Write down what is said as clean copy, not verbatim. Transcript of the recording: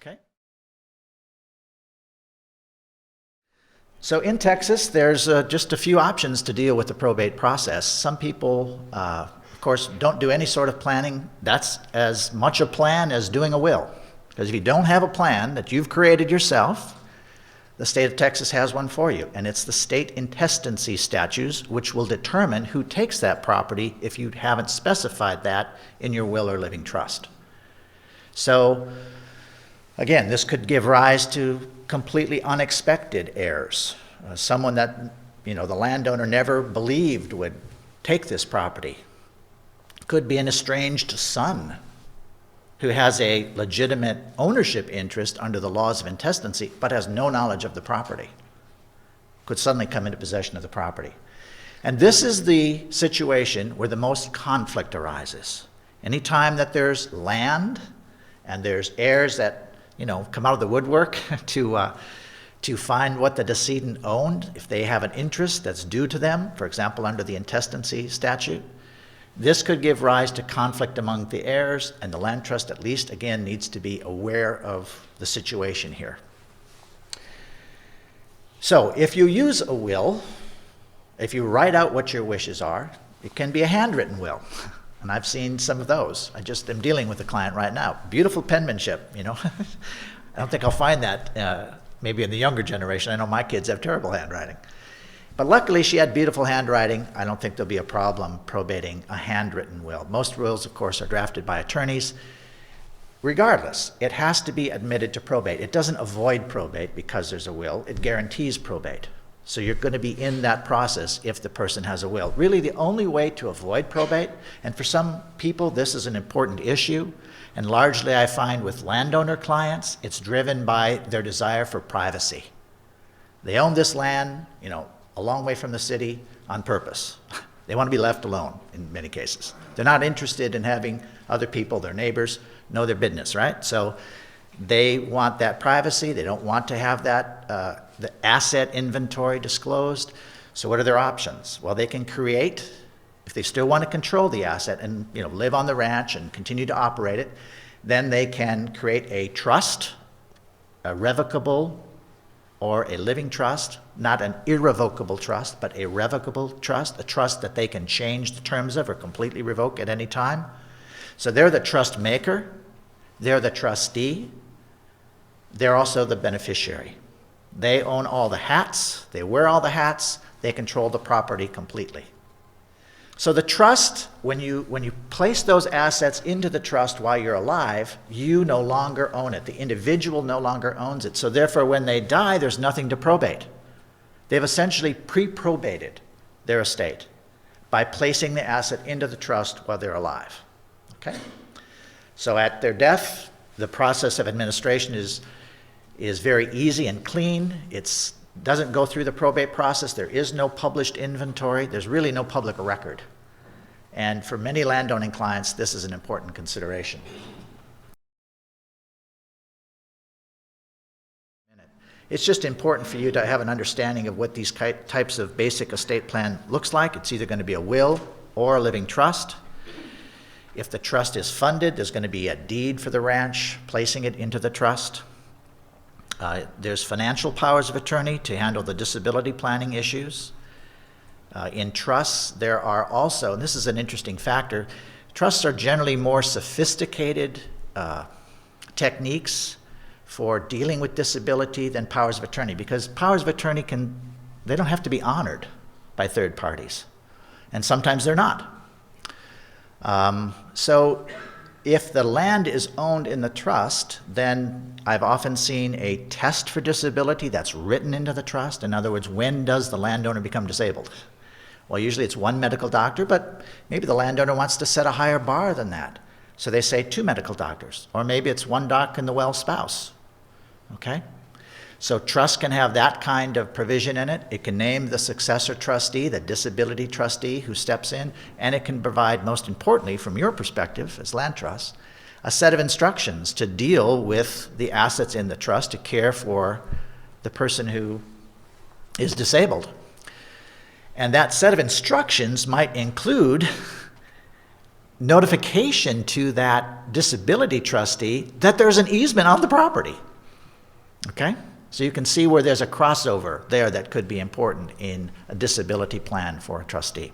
Okay. So in Texas, there's just a few options to deal with the probate process. Some people, of course, don't do any sort of planning. That's as much a plan as doing a will. Because if you don't have a plan that you've created yourself, the state of Texas has one for you. And it's the state intestacy statutes, which will determine who takes that property if you haven't specified that in your will or living trust. So, again, this could give rise to completely unexpected heirs. Someone that, the landowner never believed would take this property. Could be an estranged son who has a legitimate ownership interest under the laws of intestacy, but has no knowledge of the property. Could suddenly come into possession of the property. And this is the situation where the most conflict arises. Anytime that there's land and there's heirs that come out of the woodwork to find what the decedent owned, if they have an interest that's due to them, for example, under the intestacy statute, this could give rise to conflict among the heirs, and the land trust at least, again, needs to be aware of the situation here. So if you use a will, if you write out what your wishes are, it can be a handwritten will. And I've seen some of those. I just am dealing with a client right now. Beautiful penmanship, I don't think I'll find that maybe in the younger generation. I know my kids have terrible handwriting. But luckily she had beautiful handwriting. I don't think there'll be a problem probating a handwritten will. Most wills, of course, are drafted by attorneys. Regardless, it has to be admitted to probate. It doesn't avoid probate because there's a will. It guarantees probate. So you're going to be in that process if the person has a will. Really, the only way to avoid probate, and for some people this is an important issue, and largely I find with landowner clients, it's driven by their desire for privacy. They own this land, a long way from the city on purpose. They want to be left alone in many cases. They're not interested in having other people, their neighbors, know their business, right? So they want that privacy. They don't want to have that the asset inventory disclosed. So what are their options? Well, they can create, if they still want to control the asset and live on the ranch and continue to operate it, then they can create a trust, a revocable or a living trust, not an irrevocable trust, but a revocable trust, a trust that they can change the terms of or completely revoke at any time. So they're the trust maker, they're the trustee, they're also the beneficiary. They own all the hats, they wear all the hats, they control the property completely. So the trust, when you place those assets into the trust while you're alive, you no longer own it. The individual no longer owns it. So therefore, when they die, there's nothing to probate. They've essentially pre-probated their estate by placing the asset into the trust while they're alive. Okay? So at their death, the process of administration is very easy and clean. It doesn't go through the probate process. There is no published inventory. There's really no public record. And for many landowning clients, this is an important consideration. It's just important for you to have an understanding of what these types of basic estate plan looks like. It's either going to be a will or a living trust. If the trust is funded, there's going to be a deed for the ranch, placing it into the trust. There's financial powers of attorney to handle the disability planning issues. In trusts, there are also, and this is an interesting factor, trusts are generally more sophisticated techniques for dealing with disability than powers of attorney, because powers of attorney they don't have to be honored by third parties, and sometimes they're not. So if the land is owned in the trust, then I've often seen a test for disability that's written into the trust. In other words, when does the landowner become disabled? Well, usually it's one medical doctor, but maybe the landowner wants to set a higher bar than that. So they say 2 medical doctors, or maybe it's 1 doc and the well spouse. Okay? So trust can have that kind of provision in it. It can name the successor trustee, the disability trustee who steps in, and it can provide, most importantly, from your perspective as land trust, a set of instructions to deal with the assets in the trust to care for the person who is disabled. And that set of instructions might include notification to that disability trustee that there's an easement on the property. Okay? So you can see where there's a crossover there that could be important in a disability plan for a trustee.